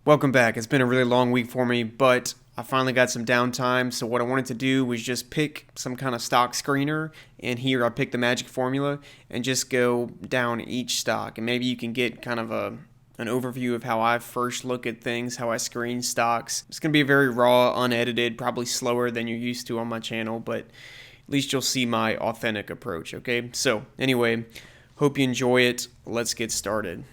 Welcome back. It's been a really long week for me, but I finally got some downtime. So what I wanted to do was just pick some kind of stock screener, and here I picked the magic formula and just go down each stock, and maybe you can get kind of an overview of how I first look at things, how I screen stocks. It's going to be very raw, unedited, probably slower than you're used to on my channel, but at least you'll see my authentic approach, okay? So anyway, hope you enjoy it. Let's get started.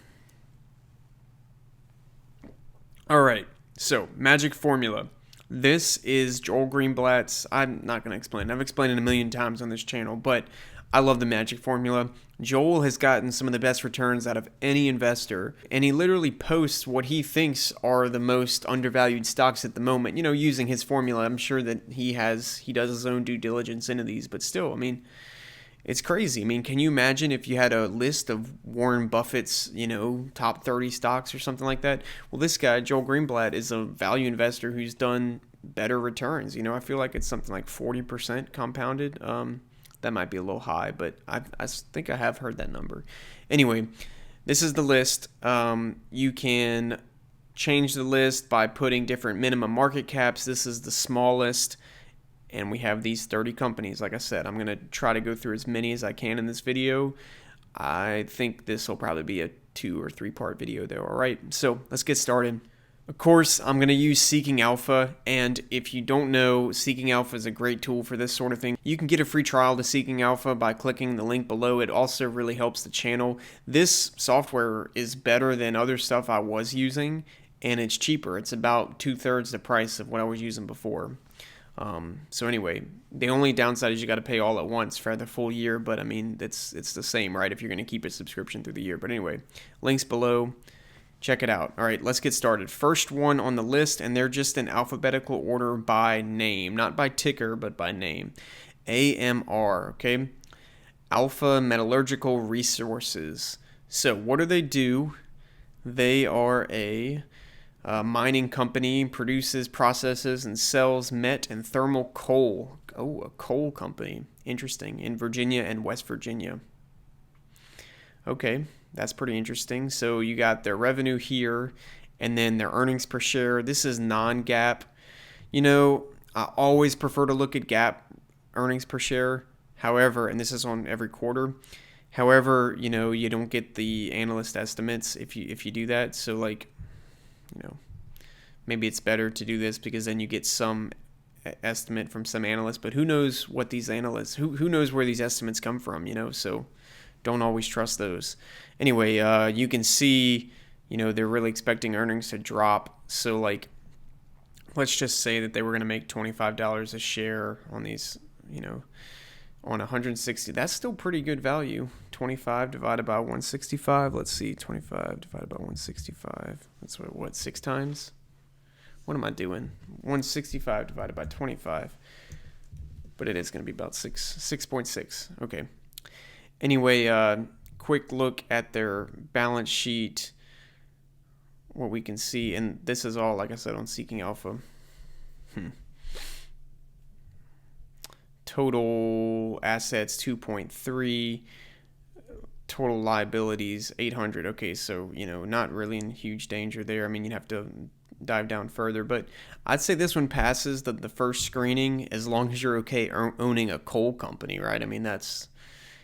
All right, so magic formula. This is Joel Greenblatt's. I'm not going to explain it. I've explained it a million times on this channel, but I love the magic formula. Joel has gotten some of the best returns out of any investor, and he literally posts what he thinks are the most undervalued stocks at the moment, using his formula. I'm sure that he does his own due diligence into these, but still, it's crazy. Can you imagine if you had a list of Warren Buffett's, top 30 stocks or something like that? Well, this guy, Joel Greenblatt, is a value investor who's done better returns. I feel like it's something like 40% compounded. That might be a little high, but I think I have heard that number. Anyway, this is the list. You can change the list by putting different minimum market caps. This is the smallest. And we have these 30 companies. Like I said, I'm going to try to go through as many as I can in this video. I think this will probably be a 2 or 3 part video though. All right, so let's get started. Of course, I'm going to use Seeking Alpha, and if you don't know, Seeking Alpha is a great tool for this sort of thing. You can get a free trial to Seeking Alpha by clicking the link below. It also really helps the channel. This software is better than other stuff I was using, and it's cheaper. It's about 2/3 the price of what I was using before. So anyway, the only downside is you got to pay all at once for the full year, but it's the same, right? If you're going to keep a subscription through the year. But anyway, links below. Check it out. All right, let's get started. First one on the list, and they're just in alphabetical order by name, not by ticker, but by name. AMR, okay? Alpha Metallurgical Resources. So what do they do? They are a mining company, produces, processes, and sells met and thermal coal. Oh, a coal company. Interesting. In Virginia and West Virginia. Okay, that's pretty interesting. So you got their revenue here, and then their earnings per share. This is non-GAAP. I always prefer to look at GAAP earnings per share. However, and this is on every quarter. However, you don't get the analyst estimates if you do that. So maybe it's better to do this because then you get some estimate from some analysts, but who knows what these analysts, who knows where these estimates come from, so don't always trust those. Anyway, you can see, they're really expecting earnings to drop. So let's just say that they were going to make $25 a share on these, on 160. That's still pretty good value. 25 divided by 165. Let's see, 25 divided by 165. That's what 6 times? What am I doing? 165 divided by 25. But it is going to be about 6.6. Okay. Anyway, quick look at their balance sheet. What we can see, and this is all, like I said, on Seeking Alpha. Total assets 2.3, total liabilities 800. Okay, so not really in huge danger there. You'd have to dive down further, but I'd say this one passes the first screening as long as you're okay owning a coal company, right? That's,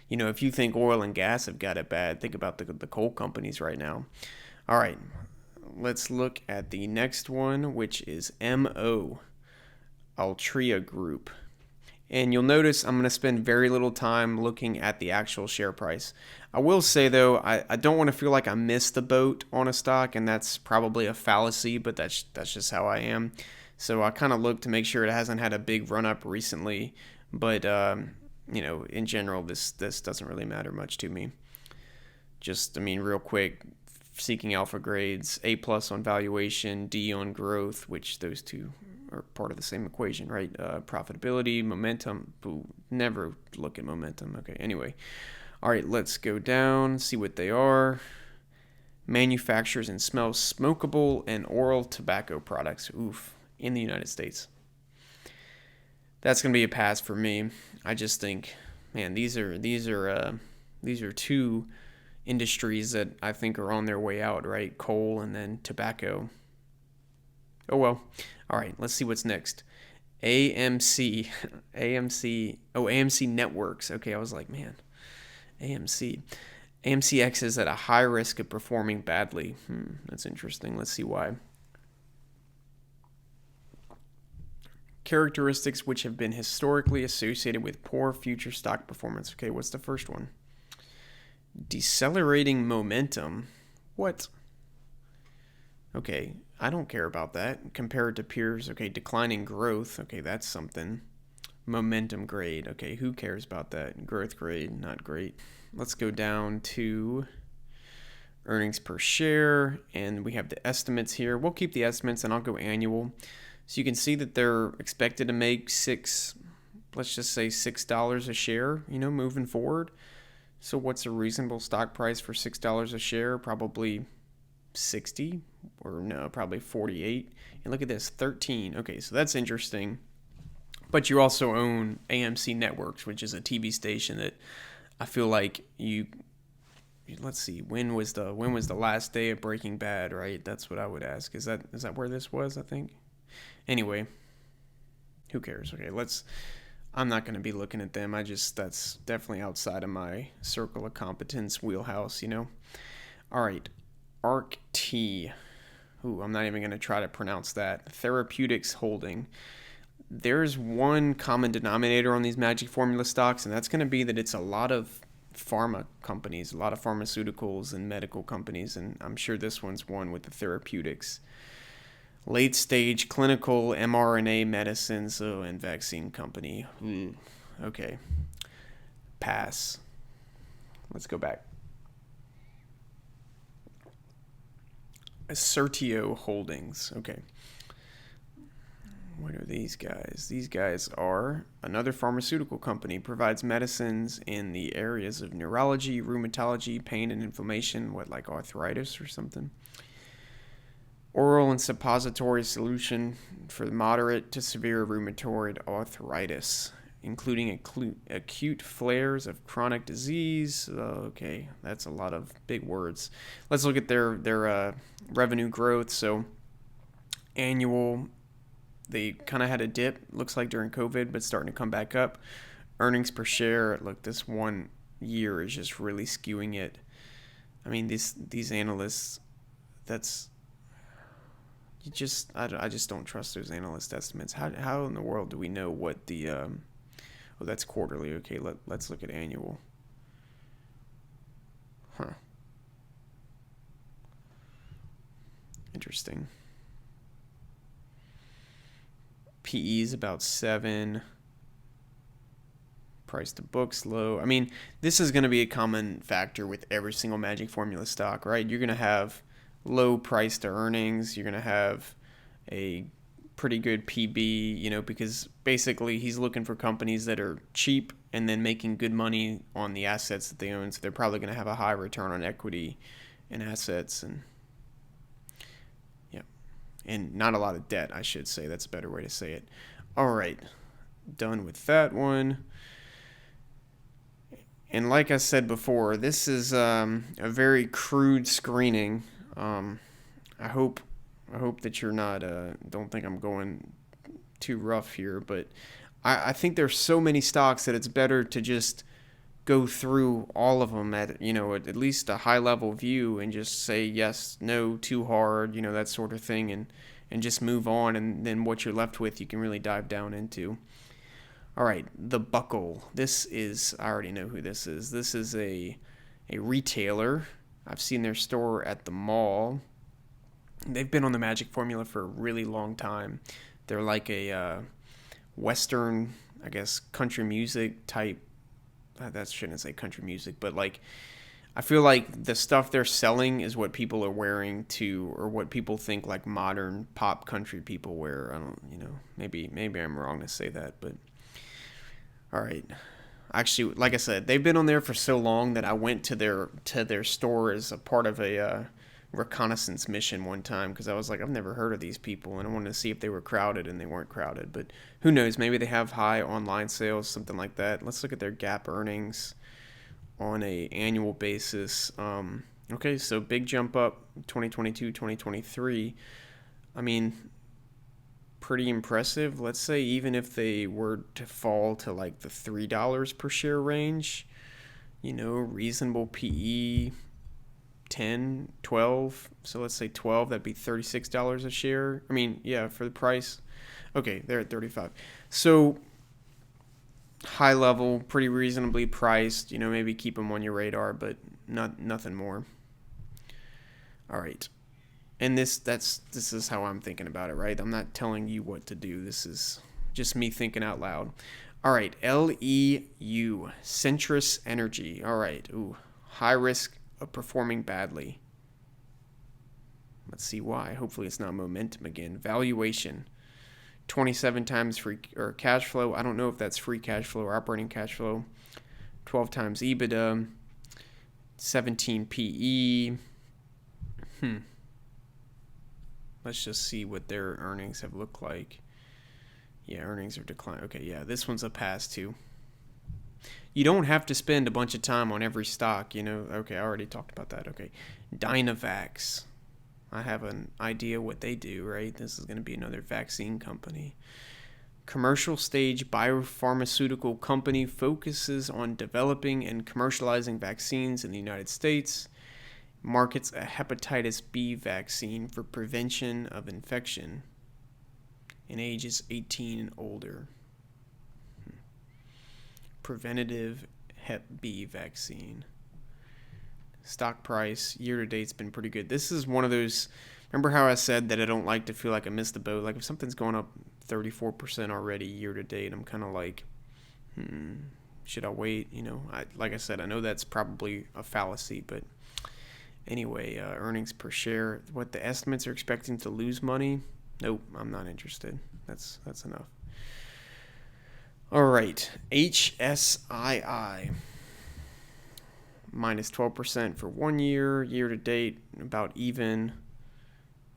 if you think oil and gas have got it bad, think about the coal companies right now. All right, let's look at the next one, which is MO, Altria Group. And you'll notice I'm going to spend very little time looking at the actual share price. I will say, though, I don't want to feel like I missed the boat on a stock, and that's probably a fallacy, but that's just how I am. So I kind of look to make sure it hasn't had a big run-up recently. But, in general, this doesn't really matter much to me. Just, real quick, Seeking Alpha grades, A+ on valuation, D on growth, which those two are part of the same equation, right? Profitability, momentum. Ooh, never look at momentum. Okay, anyway. All right, let's go down, see what they are. Manufactures and smells smokable and oral tobacco products. Oof, in the United States. That's going to be a pass for me. I just think, man, these are two industries that I think are on their way out, right? Coal and then tobacco. Oh well. All right, let's see what's next. AMC, AMC Networks. Okay, I was like, man, AMC. AMCX is at a high risk of performing badly. That's interesting. Let's see why. Characteristics which have been historically associated with poor future stock performance. Okay, what's the first one? Decelerating momentum. What? Okay, I don't care about that. Compared to peers, okay, declining growth. Okay, that's something. Momentum grade. Okay, who cares about that? Growth grade, not great. Let's go down to earnings per share, and we have the estimates here. We'll keep the estimates, and I'll go annual. So you can see that they're expected to make let's just say $6 a share, moving forward. So what's a reasonable stock price for $6 a share? Probably 60, or no, probably 48. And look at this, 13. Okay, so that's interesting. But you also own AMC Networks, which is a TV station that I feel like let's see, when was the last day of Breaking Bad, right? That's what I would ask. Is that where this was, I think? Anyway, who cares? Okay, I'm not going to be looking at them. That's definitely outside of my circle of competence wheelhouse, All right, ARCT. Ooh, I'm not even going to try to pronounce that. Therapeutics Holding. There's one common denominator on these magic formula stocks, and that's going to be that it's a lot of pharma companies, a lot of pharmaceuticals and medical companies, and I'm sure this one's one with the therapeutics. Late stage clinical mRNA medicines and vaccine company. Okay. Pass. Let's go back. Assertio Holdings. Okay. What are these guys? These guys are another pharmaceutical company, provides medicines in the areas of neurology, rheumatology, pain and inflammation, like arthritis or something. Oral and suppository solution for moderate to severe rheumatoid arthritis, including acute flares of chronic disease. Okay, that's a lot of big words. Let's look at their revenue growth. So annual, they kind of had a dip, looks like during COVID, but starting to come back up. Earnings per share, look, this 1 year is just really skewing it. I mean, these analysts, I just don't trust those analyst estimates. How in the world do we know what the that's quarterly. Okay, let's look at annual. Interesting. PE is about 7. Price to book's low. I mean, this is going to be a common factor with every single magic formula stock, right? You're going to have low price to earnings. You're going to have a pretty good PB, because basically he's looking for companies that are cheap and then making good money on the assets that they own. So they're probably going to have a high return on equity and assets, and not a lot of debt, I should say. That's a better way to say it. All right, done with that one. And like I said before, this is a very crude screening. I hope that you're not don't think I'm going too rough here, but I think there's so many stocks that it's better to just go through all of them at least a high level view and just say yes, no, too hard, that sort of thing, and just move on, and then what you're left with you can really dive down into. All right, The Buckle. I already know who this is. This is a retailer. I've seen their store at the mall. They've been on the magic formula for a really long time. They're like a Western, I guess, country music type. That shouldn't say country music, but I feel like the stuff they're selling is what people are wearing or what people think like modern pop country people wear. I don't, maybe I'm wrong to say that, but all right. Actually, like I said, they've been on there for so long that I went to their store as a part of a reconnaissance mission one time, because I was like, I've never heard of these people, and I wanted to see if they were crowded, and they weren't crowded. But who knows? Maybe they have high online sales, something like that. Let's look at their GAAP earnings on a annual basis. Okay, so big jump up 2022, 2023. I mean, pretty impressive. Let's say even if they were to fall to like the $3 per share range, reasonable PE 10, 12. So let's say 12, that'd be $36 a share. I mean, yeah, for the price. Okay, they're at 35. So high level, pretty reasonably priced, maybe keep them on your radar, but nothing more. All right. And this is how I'm thinking about it, right? I'm not telling you what to do. This is just me thinking out loud. All right, LEU, Centrus Energy. All right, high risk of performing badly. Let's see why. Hopefully it's not momentum again. Valuation, 27 times free or cash flow. I don't know if that's free cash flow or operating cash flow. 12 times EBITDA, 17 PE. Let's just see what their earnings have looked like. Yeah, earnings are declining. Okay, yeah, this one's a pass too. You don't have to spend a bunch of time on every stock, Okay, I already talked about that. Okay, Dynavax. I have an idea what they do, right? This is going to be another vaccine company. Commercial stage biopharmaceutical company focuses on developing and commercializing vaccines in the United States. Markets a hepatitis B vaccine for prevention of infection in ages 18 and older. Preventative Hep B vaccine. Stock price year to date's been pretty good. This is one of those. Remember how I said that I don't like to feel like I missed the boat? Like if something's going up 34% already year to date, I'm kind of like, should I wait? Like I said, I know that's probably a fallacy, but anyway, earnings per share. What the estimates are expecting to lose money? Nope, I'm not interested. That's enough. All right, HSII. Minus 12% for 1 year. Year to date, about even.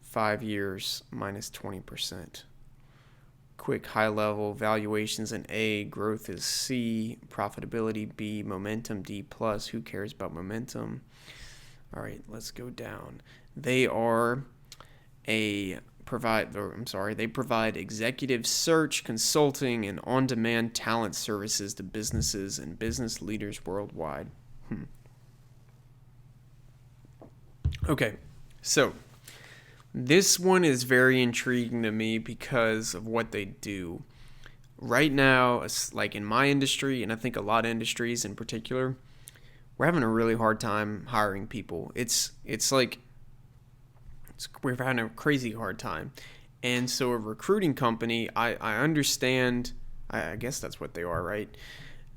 5 years, minus 20%. Quick high level valuations in A, growth is C, profitability B, momentum D+. Who cares about momentum? All right, let's go down. They provide executive search, consulting, and on-demand talent services to businesses and business leaders worldwide. Okay, so this one is very intriguing to me because of what they do. Right now, like in my industry, and I think a lot of industries in particular, we're having a really hard time hiring people. We're having a crazy hard time. And so a recruiting company, I understand, I guess that's what they are, right?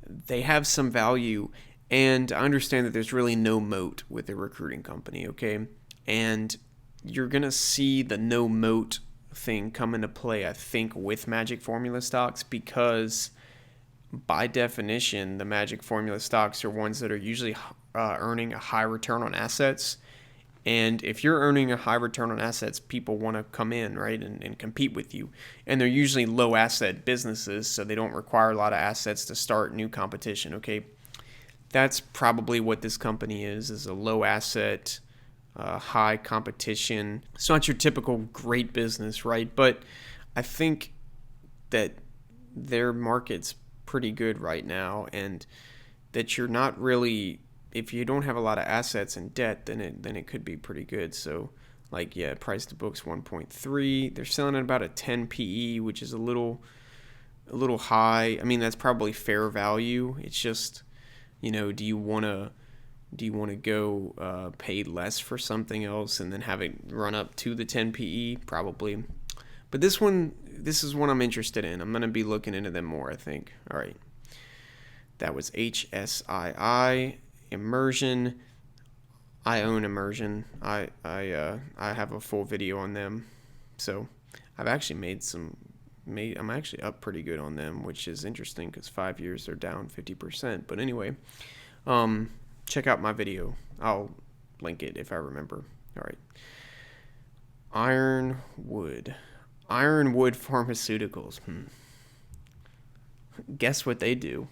They have some value, and I understand that there's really no moat with a recruiting company, okay? And you're going to see the no moat thing come into play, I think, with Magic Formula stocks because by definition, the Magic Formula stocks are ones that are usually earning a high return on assets. And if you're earning a high return on assets, people want to come in, right, and compete with you. And they're usually low asset businesses, so they don't require a lot of assets to start new competition, okay? That's probably what this company is a low asset, high competition. It's not your typical great business, right? But I think that their market's pretty good right now, and that you're not really, if you don't have a lot of assets and debt, then it could be pretty good. So like, yeah, price to book's 1.3. They're selling at about a 10 PE, which is a little high. I mean, that's probably fair value. It's just, do you want to go pay less for something else and then have it run up to the 10 PE? Probably. But this is one I'm interested in. I'm going to be looking into them more, I think. All right. That was HSII. Immersion. I own Immersion. I have a full video on them. So I've actually I'm actually up pretty good on them, which is interesting because 5 years they're down 50%. But anyway, check out my video. I'll link it if I remember. All right. Ironwood Pharmaceuticals. Guess what they do?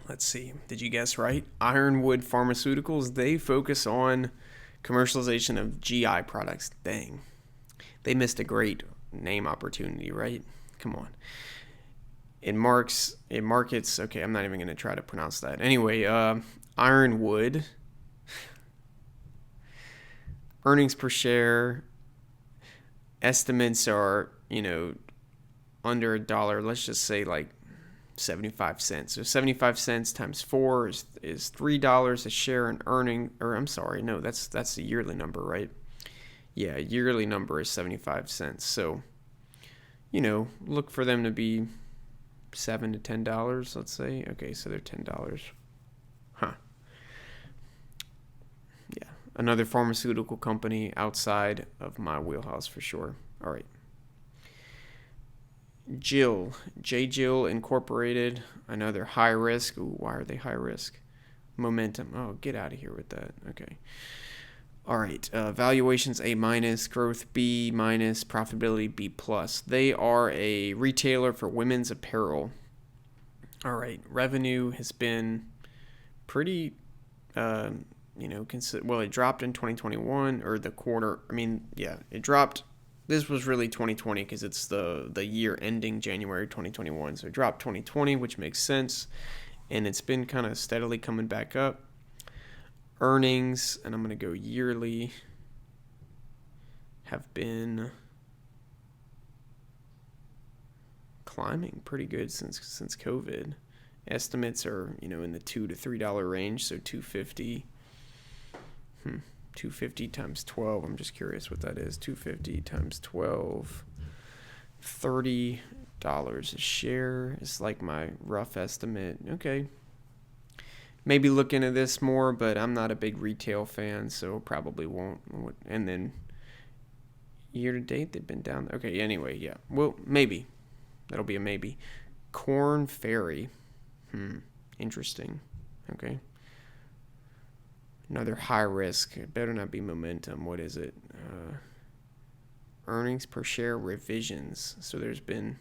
Let's see. Did you guess right? Ironwood Pharmaceuticals, they focus on commercialization of GI products. Dang. They missed a great name opportunity, right? Come on. It markets, okay, I'm not even going to try to pronounce that. Anyway, Ironwood, earnings per share, estimates are, under $1. Let's just say like 75 cents. So 75 cents times 4 is $3 a share in earning, or I'm sorry, no, that's the yearly number, right? Yeah, yearly number is 75 cents. So, look for them to be $7 to $10, let's say. Okay, so they're $10. Huh. Yeah, another pharmaceutical company outside of my wheelhouse for sure. All right. J.Jill, J.Jill Incorporated, another high risk. Ooh, why are they high risk? Momentum. Oh, get out of here with that. Okay. All right. Valuations A minus, growth B minus, profitability B plus. They are a retailer for women's apparel. All right. Revenue has been pretty, well, it dropped in 2021 or the quarter. It dropped. This was really 2020 because it's the year ending January 2021. So it dropped 2020, which makes sense. And it's been kind of steadily coming back up. Earnings, and I'm going to go yearly, have been climbing pretty good since COVID. Estimates are, in the $2 to $3 range, so $2.50. 250 times 12. I'm just curious what that is. 250 times 12. $30 a share is like my rough estimate. Okay. Maybe look into this more, but I'm not a big retail fan, so probably won't. And then year to date, they've been down. Okay, anyway, yeah. Well, maybe. That'll be a maybe. Korn Ferry. Interesting. Okay. Another high risk. It better not be momentum. What is it? Earnings per share revisions. So there's been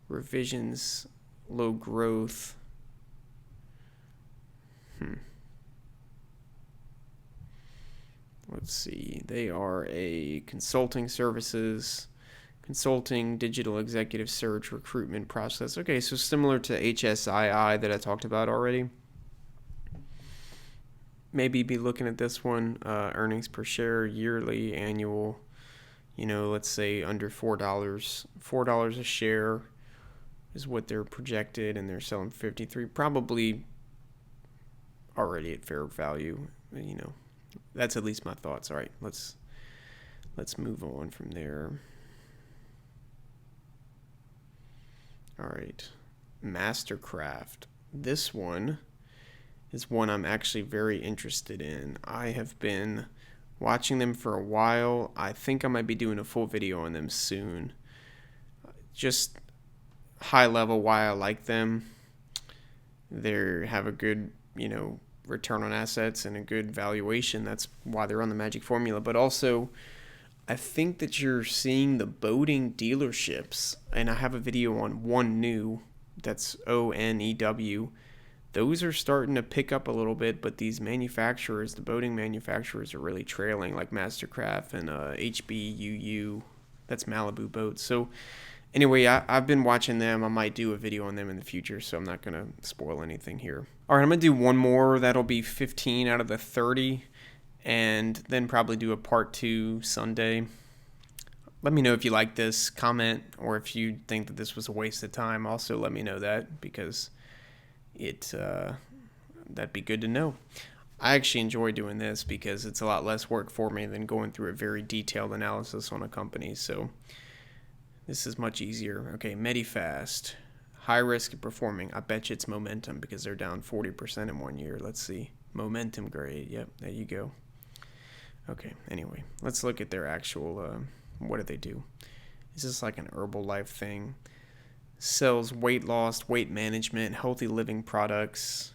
revisions, low growth. Let's see. They are a consulting digital executive search, recruitment process. Okay, so similar to HSII that I talked about already. Maybe be looking at this one, earnings per share, yearly, annual, let's say under $4. $4 a share is what they're projected, and they're selling 53, probably already at fair value. That's at least my thoughts. All right, let's move on from there. All right, MasterCraft. This one is one I'm actually very interested in. I have been watching them for a while. I think I might be doing a full video on them soon. Just high level why I like them. They have a good, return on assets and a good valuation. That's why they're on the magic formula. But also, I think that you're seeing the boating dealerships, and I have a video on One New, that's ONEW. Those are starting to pick up a little bit, but these manufacturers, the boating manufacturers, are really trailing, like MasterCraft and HBUU. That's Malibu Boats. So anyway, I've been watching them. I might do a video on them in the future, so I'm not going to spoil anything here. All right, I'm going to do one more. That'll be 15 out of the 30, and then probably do a part 2 Sunday. Let me know if you like this, comment, or if you think that this was a waste of time. Also, let me know that, because that'd be good to know. I actually enjoy doing this because it's a lot less work for me than going through a very detailed analysis on a company. So this is much easier. Okay, Medifast, high risk of performing. I bet you it's momentum because they're down 40% in 1 year. Let's see. Momentum grade. Yep, there you go. Okay, anyway, let's look at their actual, what do they do? Is this like an Herbalife thing? Sells weight loss, weight management, healthy living products.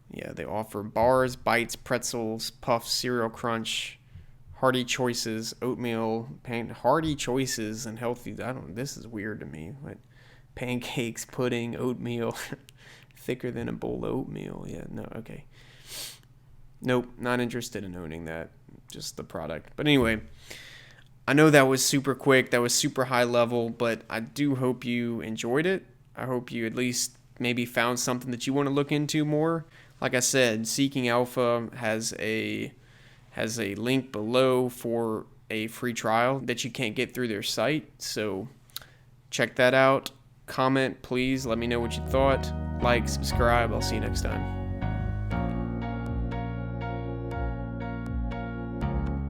Yeah, they offer bars, bites, pretzels, puffs, cereal crunch, hearty choices, oatmeal, hearty choices, and healthy. This is weird to me. Like pancakes, pudding, oatmeal, thicker than a bowl of oatmeal. Yeah, no, okay. Nope, not interested in owning that. Just the product. But anyway, I know that was super quick, that was super high level, but I do hope you enjoyed it. I hope you at least maybe found something that you want to look into more. Like I said, Seeking Alpha has a link below for a free trial that you can't get through their site. So check that out. Comment, please. Let me know what you thought. Like, subscribe. I'll see you next time.